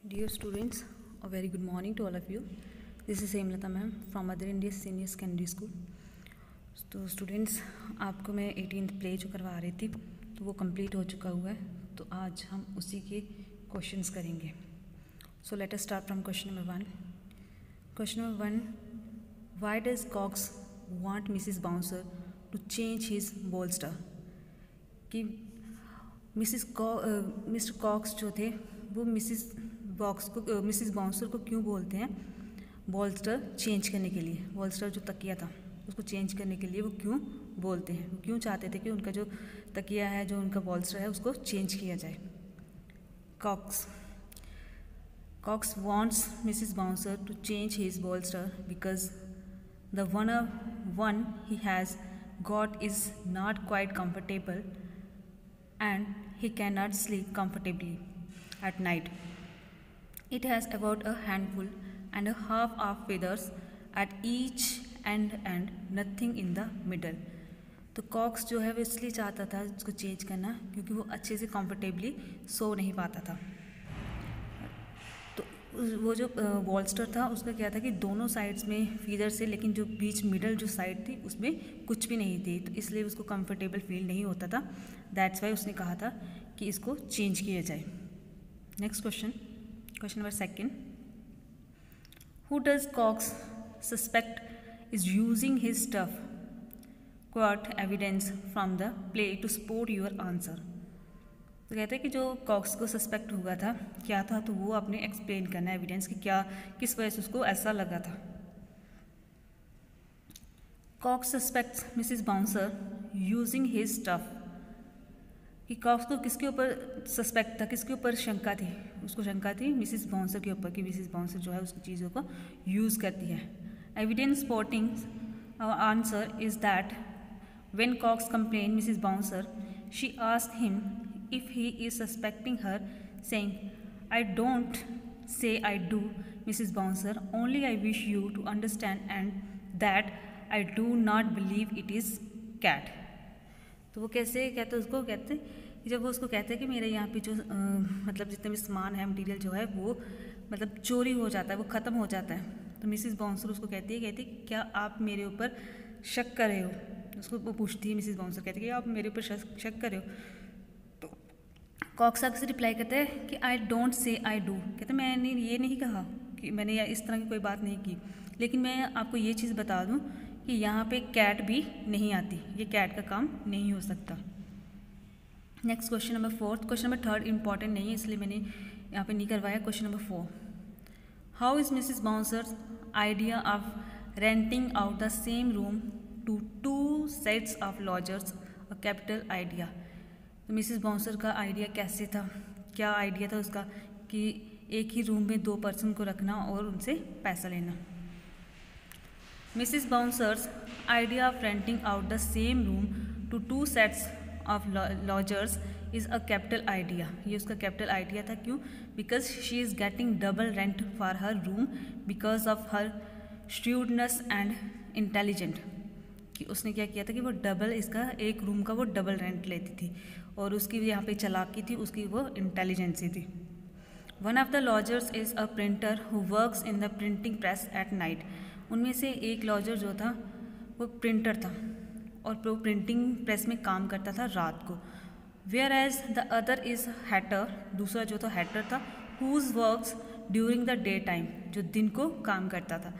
Dear students, a very good morning to all of you. This is Hemlata ma'am from Mother India Senior Secondary School. तो students आपको मैं 18th play जो करवा रही थी तो वो कंप्लीट हो चुका हुआ है, तो आज हम उसी के क्वेश्चंस करेंगे. So let us start from question number 1. Question number 1, why does Cox want Mrs Bouncer to change his bolster. कि मिस्टर कॉक्स जो थे वो मिसिस बाउंसर को क्यों बोलते हैं बॉल्स्टर चेंज करने के लिए. बॉल्स्टर जो तकिया था उसको चेंज करने के लिए वो क्यों बोलते हैं, वो क्यों चाहते थे कि उनका जो तकिया है, जो उनका बॉल्स्टर है, उसको चेंज किया जाए. Cox wants Mrs Bouncer to change his bolster because the one he has got is not quite comfortable and he cannot sleep comfortably at night. It has about a handful and a half of feathers at each end and nothing in the middle. तो Cox जो है वो इसलिए चाहता था उसको change करना क्योंकि वो अच्छे से कंफर्टेबली सो नहीं पाता था. तो वो जो बॉल्स्टर था उसका क्या था कि दोनों साइड्स में फीदर से, लेकिन जो बीच मिडल जो साइड थी उसमें कुछ भी नहीं थी, तो इसलिए उसको कंफर्टेबल फील नहीं होता था. दैट्स वाई उसने कहा था कि इसको चेंज किया जाए. Next question number 2. Who does Cox suspect is using his stuff. Quote evidence from the play to support your answer. तो कहते हैं कि जो कॉक्स को सस्पेक्ट हुआ था क्या था, तो वो आपने एक्सप्लेन करना है एविडेंस कि क्या किस वजह से उसको ऐसा लगा था. Cox suspects Mrs Bouncer using his stuff. कि कॉक्स को किसके ऊपर सस्पेक्ट था, किसके ऊपर शंका थी, उसको शंका थी मिसिस बाउंसर के ऊपर कि मिसिस बाउंसर जो है उसकी चीज़ों को यूज़ करती है. Evidence supporting answer is that when Cox complain Mrs Bouncer she asked him if he is suspecting her, saying, I don't say I do, Mrs. Bouncer, only I wish you to understand and that I do not believe it is cat. तो वो कैसे कहते उसको, कहते जब वो उसको कहते हैं कि मेरे यहाँ पे जो मतलब जितने भी सामान है, मटीरियल जो है वो मतलब चोरी हो जाता है, वो ख़त्म हो जाता है. तो मिसिस बाउंसर उसको कहती है क्या आप मेरे ऊपर शक कर रहे हो. उसको वो पूछती है मिसिस बाउंसर, कहती है कि आप मेरे ऊपर शक कर रहे हो. कॉक्स से रिप्लाई करते हैं कि I don't say I do. कहते मैंने ये नहीं कहा कि मैंने इस तरह की कोई बात नहीं की, लेकिन मैं आपको ये चीज़ बता दूं कि यहाँ पे कैट भी नहीं आती, ये कैट का काम नहीं हो सकता. Next question number 4. Question number 3 important नहीं है इसलिए मैंने यहाँ पे नहीं करवाया. Question number 4. How is Mrs Bouncer's idea of renting out the same room to 2 sets of lodgers a capital idea. तो मिसिस बाउंसर का आइडिया कैसे था, क्या आइडिया था उसका कि एक ही रूम में 2 पर्सन को रखना और उनसे पैसा लेना. Mrs Bouncer's idea of renting out the same room to 2 sets of lodgers is a capital idea. ये उसका कैपिटल आइडिया था. क्यों? Because she is getting double rent for her room because of her shrewdness and intelligent. कि उसने क्या किया था कि वो डबल इसका एक रूम का वो डबल रेंट लेती थी और उसकी यहाँ पे चालाकी थी, उसकी वो इंटेलिजेंसी थी. One of the lodgers is a printer who works in the printing press at night. उनमें से एक लॉजर जो था वो प्रिंटर था और वो प्रिंटिंग प्रेस में काम करता था रात को. Whereas the other is hatter. दूसरा जो था हैटर था whose works during the day time, जो दिन को काम करता था.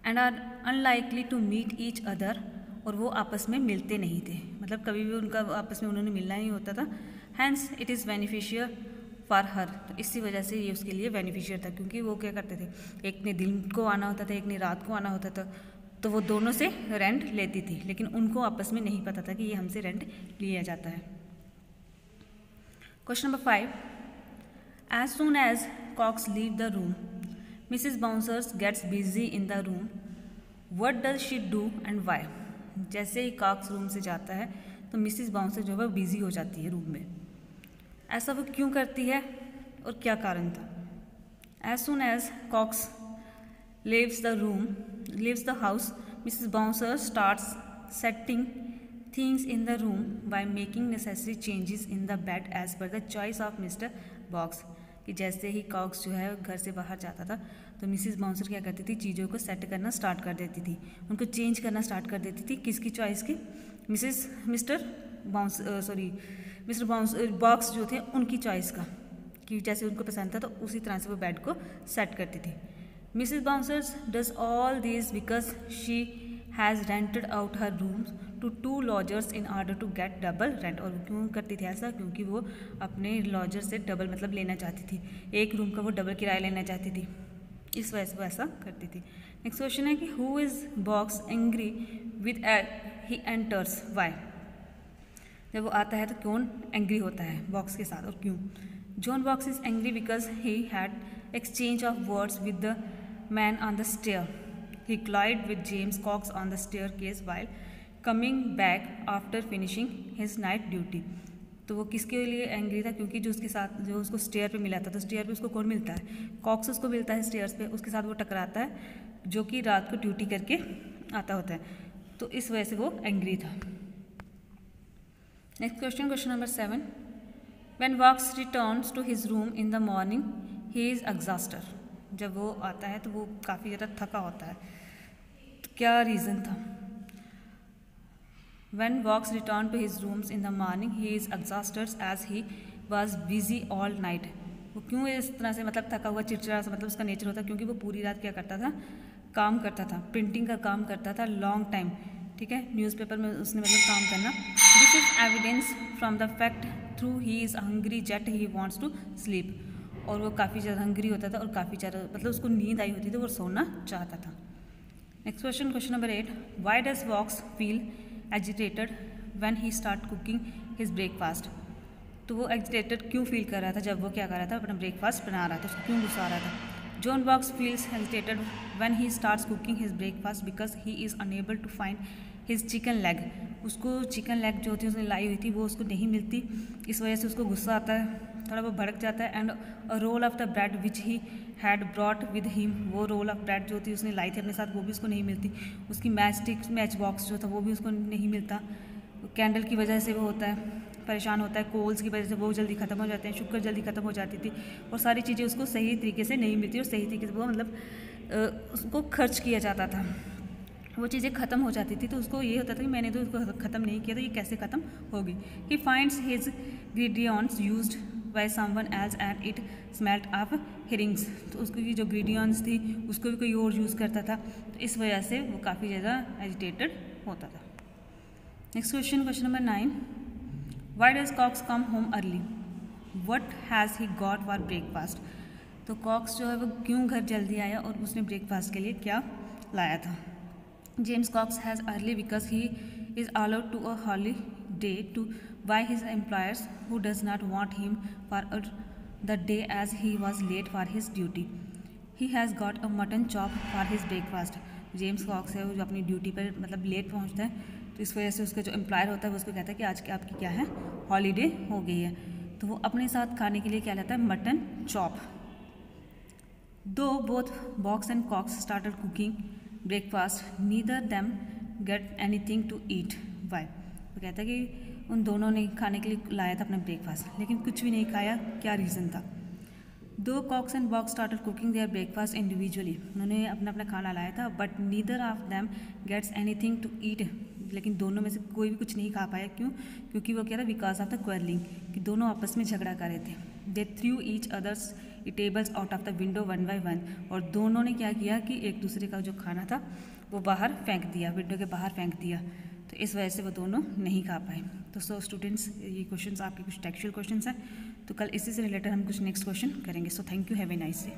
And are unlikely to meet each other. और वो आपस में मिलते नहीं थे, मतलब कभी भी उनका आपस में उन्होंने मिलना नहीं होता था. Hence it is beneficial for her. तो इसी वजह से ये उसके लिए बेनिफिशियल था क्योंकि वो क्या करते थे, एक ने दिन को आना होता था, एक ने रात को आना होता था, तो वो दोनों से रेंट लेती थी, लेकिन उनको आपस में नहीं पता था कि ये हमसे रेंट लिया जाता है. Question number 5. As soon as Cox leave the room Mrs Bouncers gets busy in the room. What does she do and why. जैसे ही कॉक्स रूम से जाता है तो मिसिस बाउंसर जो है बिजी हो जाती है रूम में. ऐसा वो क्यों करती है और क्या कारण था. As soon as Cox leaves the house Mrs Bouncer starts setting things in the room by making necessary changes in the bed as per the choice of Mr Box. कि जैसे ही कॉक्स जो है घर से बाहर जाता था तो मिसिस बाउंसर क्या करती थी, चीज़ों को सेट करना स्टार्ट कर देती थी, उनको चेंज करना स्टार्ट कर देती थी। किसकी चॉइस की? मिस्टर बॉक्स जो थे उनकी चॉइस का, कि जैसे उनको पसंद था तो उसी तरह से वो बेड को सेट करती थी। Mrs Bouncer's does all this because she has rented out her rooms to 2 lodgers in order to get double rent. और क्यों करती थी ऐसा? क्योंकि वो अपने लॉजर से डबल मतलब लेना चाहती थी, एक रूम का वो डबल किराया लेना चाहती थी, इस वजह से वो ऐसा करती थी। नेक्स्ट क्वेश्चन है कि who is Box angry with he enters, why? जब वो आता है तो कौन एंग्री होता है बॉक्स के साथ और क्यों? John Box is angry because he had exchange of words with the man on the stair. He collided with James Cox on the staircase while coming back after finishing his night duty. तो वो किसके लिए angry था? क्योंकि जो उसके साथ जो उसको स्टेयर पे मिला था, तो स्टेयर पे उसको कौन मिलता है? कॉक्स उसको मिलता है स्टेयर्स पे, उसके साथ वो टकराता है जो कि रात को ड्यूटी करके आता होता है, तो इस वजह से वो एंग्री था। Next question number 7, when Box returns to his room in the morning he is exhausted. जब वो आता है तो वो काफ़ी ज़्यादा थका होता है, तो क्या रीज़न था? When Vaux returned to his rooms in the morning, he is exhausted as he was busy all night. वो क्यों इस तरह से मतलब थका हुआ चिड़चिड़ा सा मतलब उसका नेचर होता है? क्योंकि वो पूरी रात क्या करता था? काम करता था, प्रिंटिंग का काम करता था लॉन्ग टाइम, ठीक है, न्यूज़पेपर में उसने मतलब काम करना। This is evidence from the fact through he is hungry yet he wants to sleep. और वो काफ़ी ज़्यादा हंग्री होता था और काफ़ी ज़्यादा मतलब उसको नींद आई होती थी, वो सोना चाहता था। Next question number 8, why does Box feel agitated when he start cooking his breakfast. तो वो एजिटेटेड क्यों फील कर रहा था जब वो क्या कर रहा था? अपना ब्रेकफास्ट बना रहा था, उसको क्यों गुस्सा आ रहा था? John Box feels agitated when he starts cooking his breakfast because he is unable to find his chicken leg. उसको चिकन लेग जो थी उसने लाई हुई थी वो उसको नहीं मिलती, इस वजह से उसको गुस्सा आता है, थोड़ा वो भड़क जाता है। And a roll of the bread which he had brought with him, वो रोल ऑफ ब्रेड जो थी उसने लाई थी अपने साथ, वो भी उसको नहीं मिलती। उसकी मैच बॉक्स जो था वो भी उसको नहीं मिलता। कैंडल की वजह से वो होता है, परेशान होता है, कोल्स की वजह से वो जल्दी ख़त्म हो जाते हैं, शुगर जल्दी ख़त्म हो जाती थी और सारी चीज़ें उसको सही तरीके से नहीं मिलती और सही तरीके से वो मतलब उसको खर्च किया जाता था, वो चीज़ें ख़त्म हो जाती थी। तो उसको ये होता था कि मैंने तो उसको ख़त्म नहीं किया तो ये कैसे ख़त्म होगी। He finds his ingredients used by someone else and it smelt of herrings. तो उसको की जो ग्रेडियंट्स थी उसको भी कोई और यूज़ करता था, तो इस वजह से वो काफ़ी ज़्यादा एजिटेटेड होता था। Next question number 9, why does Cox come home early, what has he got for breakfast. तो कॉक्स जो है वो क्यों घर जल्दी आया और उसने ब्रेकफास्ट के लिए क्या लाया था? James Cox has early because he is allowed to a holiday to by his employers who does not want him for the day as he was late for his duty. He has got a mutton chop for his breakfast. James Cox है वो जो अपनी duty पर मतलब late पहुंचता है, तो इस वजह से उसका जो एम्प्लॉयर होता है वो उसको कहता है कि आज की आपकी क्या है, हॉलीडे हो गई है, तो वो अपने साथ खाने के लिए क्या लाता है? Mutton chop. दो both Box and Cox started cooking breakfast neither them get anything to eat, why? वो कहता है कि उन दोनों ने खाने के लिए लाया था अपना ब्रेकफास्ट, लेकिन कुछ भी नहीं खाया, क्या रीज़न था? Though Cox and Box started cooking their breakfast individually, उन्होंने अपना अपना खाना लाया था, but neither of them gets anything to eat, लेकिन दोनों में से कोई भी कुछ नहीं खा पाया। क्यों? क्योंकि वो क्या था? बिकॉज ऑफ द क्वेरलिंग, कि दोनों आपस में झगड़ा कर रहे थे। They threw each others tables out of the window one by one, और दोनों ने क्या किया कि एक दूसरे का जो खाना था वो बाहर फेंक दिया, विंडो के बाहर फेंक दिया, तो इस वजह से वो दोनों नहीं खा पाए। तो सो स्टूडेंट्स, ये क्वेश्चंस आपके कुछ टेक्सचुअल क्वेश्चंस हैं, तो कल इसी से रिलेटेड हम कुछ नेक्स्ट क्वेश्चन करेंगे। So thank you, have a nice day.